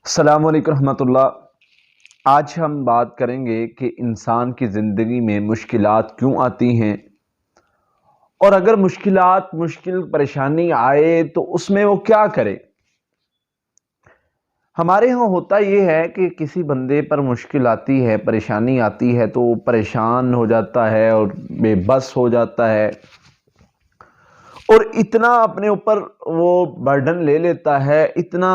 السلام علیکم رحمۃ اللہ۔ آج ہم بات کریں گے کہ انسان کی زندگی میں مشکلات کیوں آتی ہیں، اور اگر مشکل پریشانی آئے تو اس میں وہ کیا کرے۔ ہمارے ہاں ہوتا یہ ہے کہ کسی بندے پر مشکل آتی ہے، پریشانی آتی ہے تو وہ پریشان ہو جاتا ہے اور بے بس ہو جاتا ہے، اور اتنا اپنے اوپر وہ برڈن لے لیتا ہے، اتنا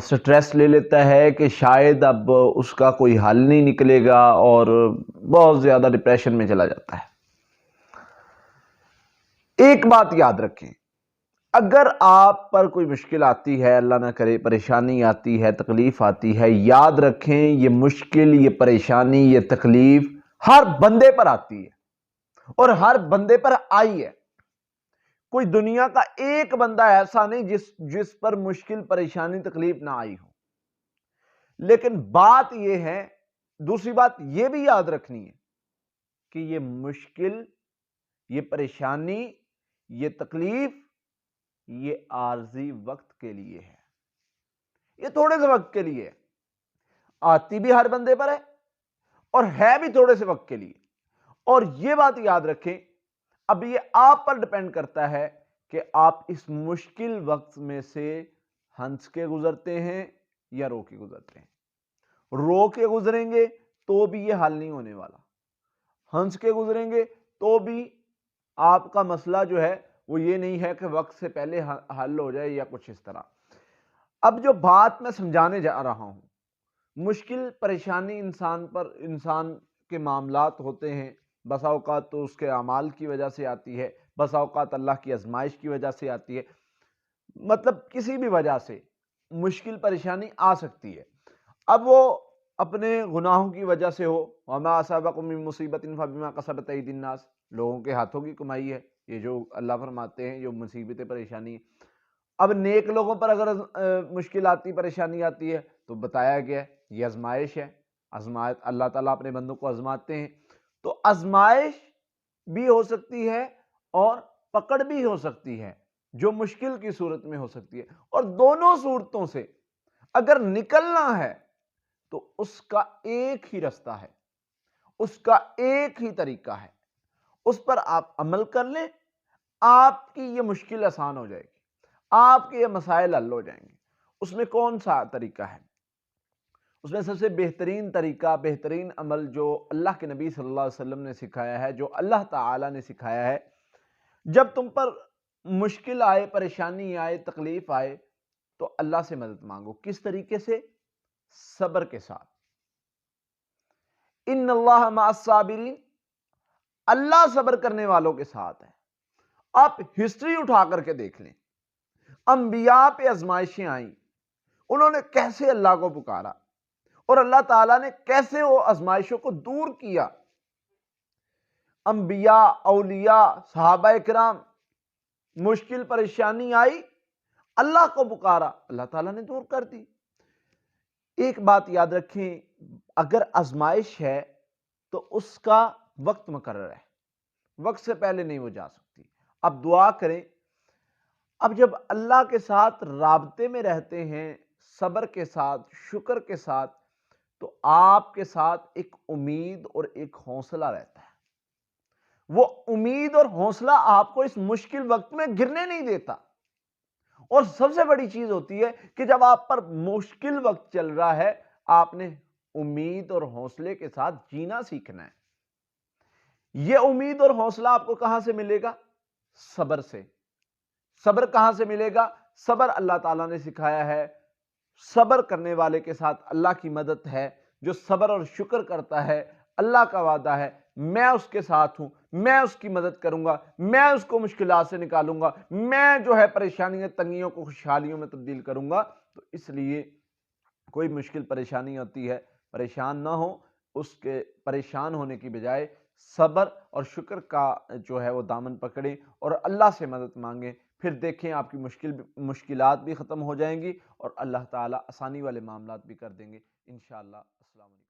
سٹریس لے لیتا ہے کہ شاید اب اس کا کوئی حل نہیں نکلے گا اور بہت زیادہ ڈپریشن میں چلا جاتا ہے۔ ایک بات یاد رکھیں، اگر آپ پر کوئی مشکل آتی ہے، اللہ نہ کرے پریشانی آتی ہے، تکلیف آتی ہے، یاد رکھیں یہ مشکل، یہ پریشانی، یہ تکلیف ہر بندے پر آتی ہے اور ہر بندے پر آئی ہے۔ کوئی دنیا کا ایک بندہ ایسا نہیں جس پر مشکل، پریشانی، تکلیف نہ آئی ہو۔ لیکن بات یہ ہے، دوسری بات یہ بھی یاد رکھنی ہے کہ یہ مشکل، یہ پریشانی، یہ تکلیف، یہ عارضی وقت کے لیے ہے، یہ تھوڑے سے وقت کے لیے ہے۔ آتی بھی ہر بندے پر ہے اور ہے بھی تھوڑے سے وقت کے لیے۔ اور یہ بات یاد رکھیں، اب یہ آپ پر ڈیپینڈ کرتا ہے کہ آپ اس مشکل وقت میں سے ہنس کے گزرتے ہیں یا رو کے گزرتے ہیں۔ رو کے گزریں گے تو بھی یہ حل نہیں ہونے والا، ہنس کے گزریں گے تو بھی آپ کا مسئلہ جو ہے وہ یہ نہیں ہے کہ وقت سے پہلے حل ہو جائے یا کچھ اس طرح۔ اب جو بات میں سمجھانے جا رہا ہوں، مشکل پریشانی انسان کے معاملات ہوتے ہیں، بسا اوقات تو اس کے اعمال کی وجہ سے آتی ہے، بسا اوقات اللہ کی آزمائش کی وجہ سے آتی ہے، مطلب کسی بھی وجہ سے مشکل پریشانی آ سکتی ہے۔ اب وہ اپنے گناہوں کی وجہ سے ہو، وَمَا أَصَابَكُم مِّن مُّصِيبَةٍ فَبِمَا كَسَبَتْ أَيْدِي النَّاسِ، لوگوں کے ہاتھوں کی کمائی ہے یہ، جو اللہ فرماتے ہیں جو مصیبتیں پریشانی ہے۔ اب نیک لوگوں پر اگر مشکل آتی، پریشانی آتی ہے تو بتایا گیا ہے یہ آزمائش ہے، آزمائش اللہ تعالیٰ اپنے بندوں کو آزماتے ہیں۔ تو آزمائش بھی ہو سکتی ہے اور پکڑ بھی ہو سکتی ہے، جو مشکل کی صورت میں ہو سکتی ہے، اور دونوں صورتوں سے اگر نکلنا ہے تو اس کا ایک ہی رستہ ہے، اس کا ایک ہی طریقہ ہے، اس پر آپ عمل کر لیں، آپ کی یہ مشکل آسان ہو جائے گی، آپ کے یہ مسائل حل ہو جائیں گے۔ اس میں کون سا طریقہ ہے؟ اس میں سب سے بہترین طریقہ، بہترین عمل جو اللہ کے نبی صلی اللہ علیہ وسلم نے سکھایا ہے، جو اللہ تعالیٰ نے سکھایا ہے، جب تم پر مشکل آئے، پریشانی آئے، تکلیف آئے تو اللہ سے مدد مانگو۔ کس طریقے سے؟ صبر کے ساتھ۔ ان اللہ مع الصابرین، اللہ صبر کرنے والوں کے ساتھ ہے۔ آپ ہسٹری اٹھا کر کے دیکھ لیں، انبیاء پہ آزمائشیں آئیں، انہوں نے کیسے اللہ کو پکارا اور اللہ تعالیٰ نے کیسے وہ آزمائشوں کو دور کیا۔ انبیاء، اولیاء، صحابہ کرام، مشکل پریشانی آئی، اللہ کو پکارا، اللہ تعالیٰ نے دور کر دی۔ ایک بات یاد رکھیں، اگر آزمائش ہے تو اس کا وقت مقرر ہے، وقت سے پہلے نہیں وہ جا سکتی۔ اب دعا کریں، اب جب اللہ کے ساتھ رابطے میں رہتے ہیں، صبر کے ساتھ، شکر کے ساتھ، تو آپ کے ساتھ ایک امید اور ایک حوصلہ رہتا ہے۔ وہ امید اور حوصلہ آپ کو اس مشکل وقت میں گرنے نہیں دیتا۔ اور سب سے بڑی چیز ہوتی ہے کہ جب آپ پر مشکل وقت چل رہا ہے، آپ نے امید اور حوصلے کے ساتھ جینا سیکھنا ہے۔ یہ امید اور حوصلہ آپ کو کہاں سے ملے گا؟ صبر سے۔ صبر کہاں سے ملے گا؟ صبر اللہ تعالیٰ نے سکھایا ہے، صبر کرنے والے کے ساتھ اللہ کی مدد ہے۔ جو صبر اور شکر کرتا ہے، اللہ کا وعدہ ہے میں اس کے ساتھ ہوں، میں اس کی مدد کروں گا، میں اس کو مشکلات سے نکالوں گا، میں جو ہے پریشانیاں، تنگیوں کو خوشحالیوں میں تبدیل کروں گا۔ تو اس لیے کوئی مشکل پریشانی ہوتی ہے، پریشان نہ ہو، اس کے پریشان ہونے کی بجائے صبر اور شکر کا جو ہے وہ دامن پکڑیں اور اللہ سے مدد مانگیں۔ پھر دیکھیں آپ کی مشکلات بھی ختم ہو جائیں گی اور اللہ تعالیٰ آسانی والے معاملات بھی کر دیں گے انشاءاللہ۔ السلام علیکم۔